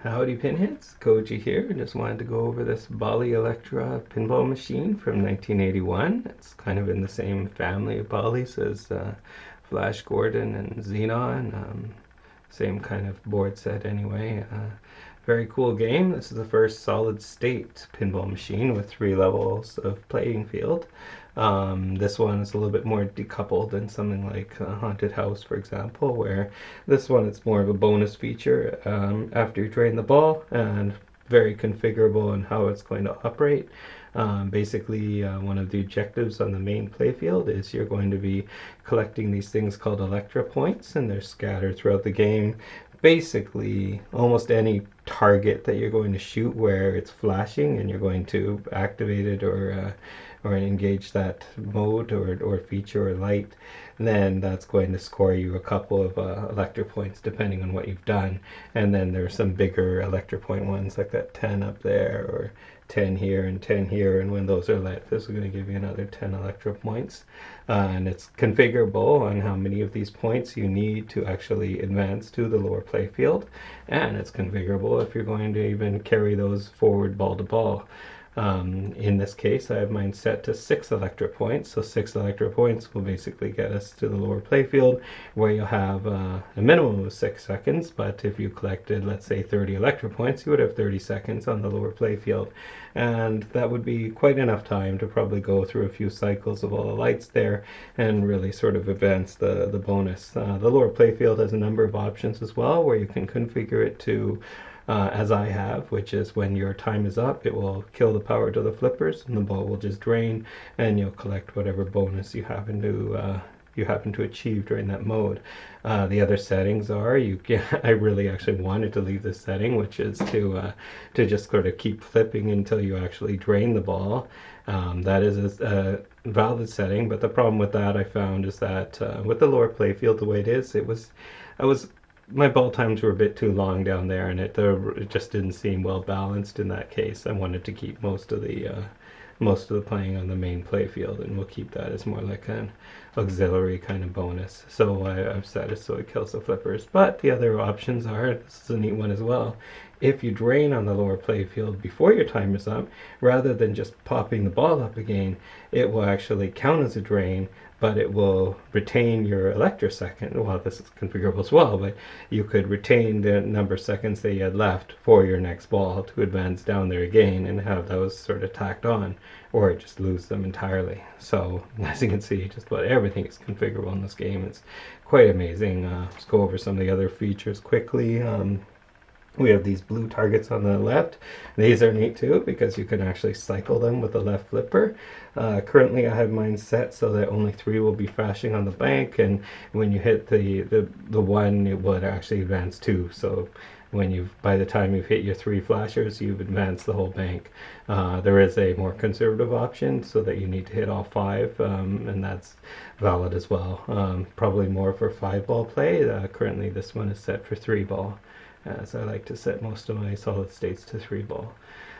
Howdy Pinheads, Koji here. Just wanted to go over this Bally Elektra Pinball machine from 1981. It's kind of in the same family of Bally's as Flash Gordon and Xenon. Same kind of board set anyway. Very cool game. This is the first solid state pinball machine with 3 levels of playing field. This one is a little bit more decoupled than something like Haunted House, for example, where this one it's more of a bonus feature after you drain the ball, and very configurable in how it's going to operate. Basically, one of the objectives on the main playfield is you're going to be collecting these things called Elektra points, and they're scattered throughout the game. Basically, almost any target that you're going to shoot where it's flashing and you're going to activate it or engage that mode or feature or light, then that's going to score you a couple of Elektra points depending on what you've done. And then there's some bigger Elektra point ones like that 10 up there or 10 here and 10 here, and when those are lit, this is going to give you another 10 Elektra points. And it's configurable on how many of these points you need to actually advance to the lower playfield, and it's configurable if you're going to even carry those forward ball to ball. In this case, I have mine set to 6 Elektra points, so 6 Elektra points will basically get us to the lower playfield, where you'll have a minimum of 6 seconds, but if you collected, let's say, 30 Elektra points, you would have 30 seconds on the lower playfield, and that would be quite enough time to probably go through a few cycles of all the lights there and really sort of advance the bonus. The lower playfield has a number of options as well, where you can configure it to as I have, which is when your time is up, it will kill the power to the flippers and the ball will just drain, and you'll collect whatever bonus you happen to achieve during that mode. The other settings are I really actually wanted to leave this setting, which is to just sort of keep flipping until you actually drain the ball. That is a valid setting, but the problem with that I found is that with the lower playfield the way it is, my ball times were a bit too long down there, and it just didn't seem well balanced in that case. I wanted to keep most of the playing on the main playfield, and we'll keep that as more like an auxiliary kind of bonus. So I've set it so it kills the flippers. But the other options are, this is a neat one as well, if you drain on the lower playfield before your time is up, rather than just popping the ball up again, it will actually count as a drain, but it will retain your Elektra second. Well, this is configurable as well, but you could retain the number of seconds that you had left for your next ball to advance down there again and have those sort of tacked on, or just lose them entirely. So as you can see, just about everything is configurable in this game. It's quite amazing. Let's go over some of the other features quickly. We have these blue targets on the left. These are neat too because you can actually cycle them with the left flipper. Currently I have mine set so that only 3 will be flashing on the bank, and when you hit the 1, it would actually advance 2. So by the time you've hit your 3 flashers, you've advanced the whole bank. There is a more conservative option so that you need to hit all 5, and that's valid as well. Probably more for 5-ball play. Currently this one is set for 3-ball. So I like to set most of my solid states to 3-ball.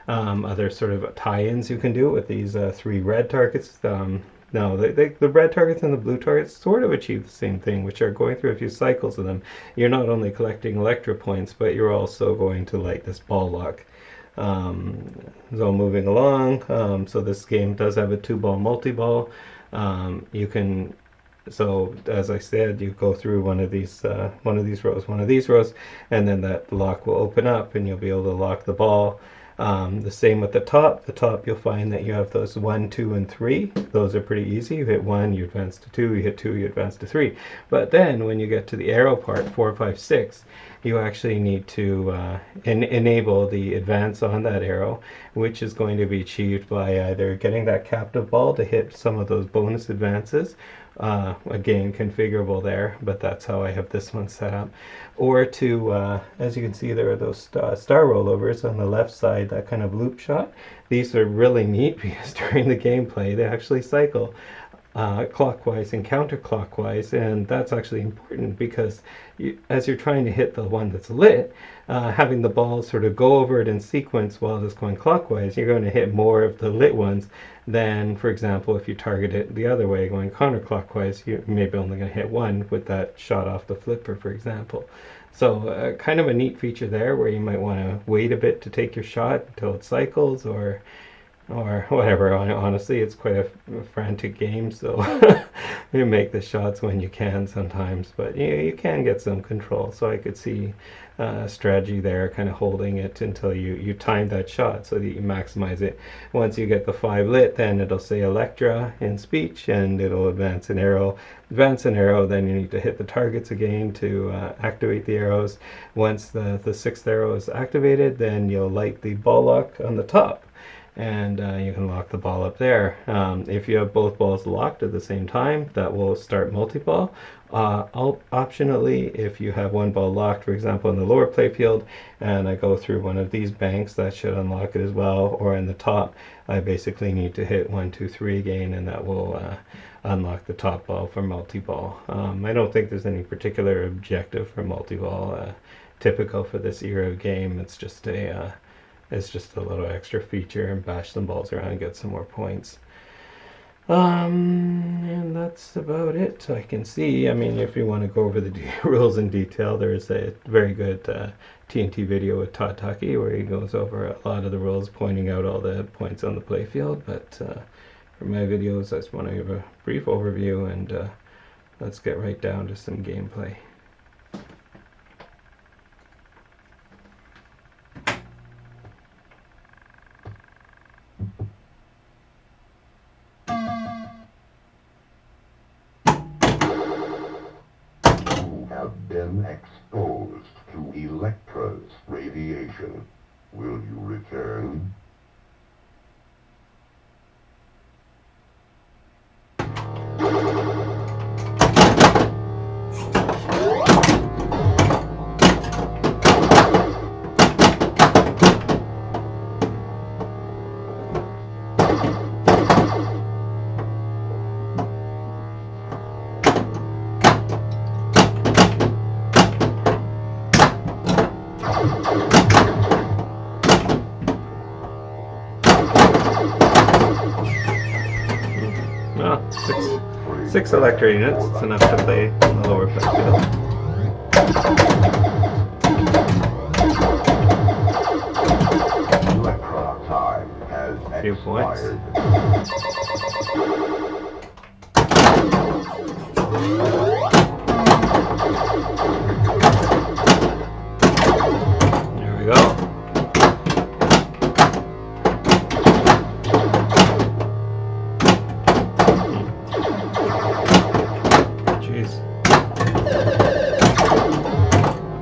Other sort of tie-ins you can do with these 3 red targets. No, the red targets and the blue targets sort of achieve the same thing, which are going through a few cycles of them. You're not only collecting Elektra points, but you're also going to light this ball lock. So moving along, so this game does have a 2-ball multi-ball. So as I said, you go through one of these rows, and then that lock will open up, and you'll be able to lock the ball. The same with the top. The top, you'll find that you have those 1, 2, and 3. Those are pretty easy. You hit 1, you advance to 2. You hit 2, you advance to 3. But then when you get to the arrow part, 4, 5, 6, you actually need to enable the advance on that arrow, which is going to be achieved by either getting that captive ball to hit some of those bonus advances. Again, configurable there, but that's how I have this one set up. Or to, as you can see, there are those star rollovers on the left side, that kind of loop shot. These are really neat because during the gameplay they actually cycle. clockwise and counterclockwise, and that's actually important because as you're trying to hit the one that's lit, having the ball sort of go over it in sequence while it's going clockwise, you're going to hit more of the lit ones than, for example, if you target it the other way going counterclockwise, you're maybe only going to hit one with that shot off the flipper, for example. So kind of a neat feature there where you might want to wait a bit to take your shot until it cycles, or whatever. Honestly, it's quite a frantic game, so you make the shots when you can sometimes, but you can get some control. So I could see strategy there, kind of holding it until you time that shot so that you maximize it. Once you get the 5 lit, then it'll say Elektra in speech, and it'll advance an arrow. Advance an arrow, then you need to hit the targets again to activate the arrows. Once the 6th arrow is activated, then you'll light the ball lock on the top, and you can lock the ball up there. If you have both balls locked at the same time, that will start multi-ball. Optionally, if you have one ball locked, for example, in the lower playfield, and I go through one of these banks, that should unlock it as well, or in the top, I basically need to hit 1, 2, 3 again, and that will unlock the top ball for multi-ball. I don't think there's any particular objective for multi-ball typical for this era of game. It's just a little extra feature, and bash some balls around and get some more points. And that's about it. I can see, I mean, if you want to go over the rules in detail, there's a very good TNT video with Todd Tuckey where he goes over a lot of the rules, pointing out all the points on the playfield. But for my videos, I just want to give a brief overview, and let's get right down to some gameplay. Been exposed to Elektra's radiation. Will you return? Well, 6 Elektra units, it's enough to play on the lower playfield. Elektra time has Few points. There we go.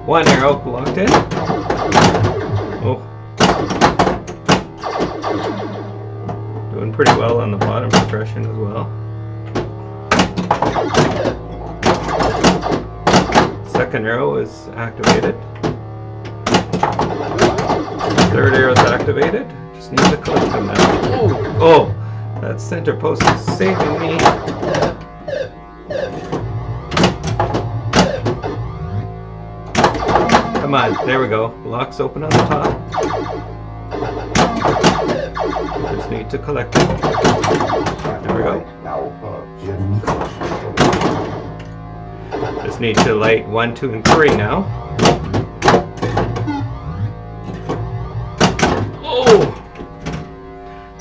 One arrow locked in. Oh. Doing pretty well on the bottom progression as well. Second arrow is activated. Third arrow is activated. Just need to collect them now. Oh, that center post is saving me. Come on, there we go. Locks open on the top. Just need to collect it. There we go. Just need to light 1, 2, and 3 now. Oh!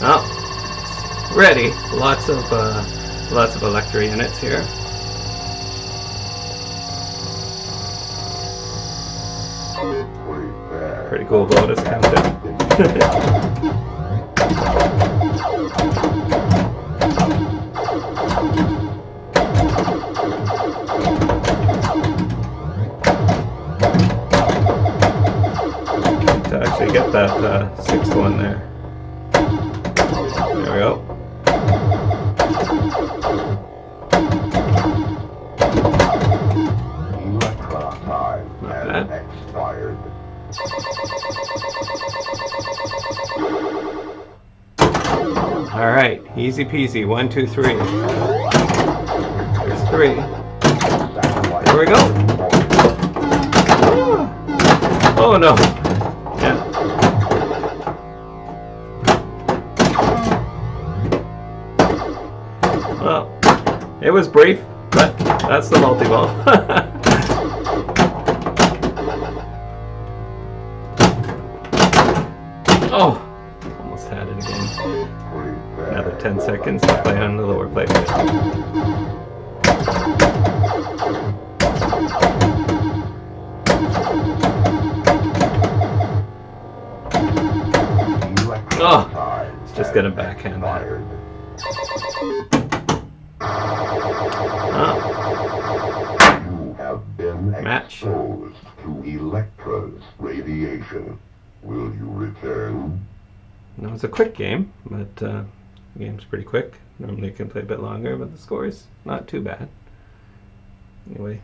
Oh, ready. Lots of Elektra units here. Pretty cool bonus counter. To actually get that 6th one there. There we go. Not bad. Expired. All right, easy peasy. 1, 2, 3. There's 3. There we go. Oh no. Yeah. Well, it was brief, but that's the multi-ball. Oh, almost had it again. Another 10 seconds to play on the lower plate. Oh, it's just gonna backhand that. Oh. You have been Match. exposed to Elektra's radiation. Will you return? That was a quick game, but the game's pretty quick. Normally you can play a bit longer, but the score is not too bad. Anyway,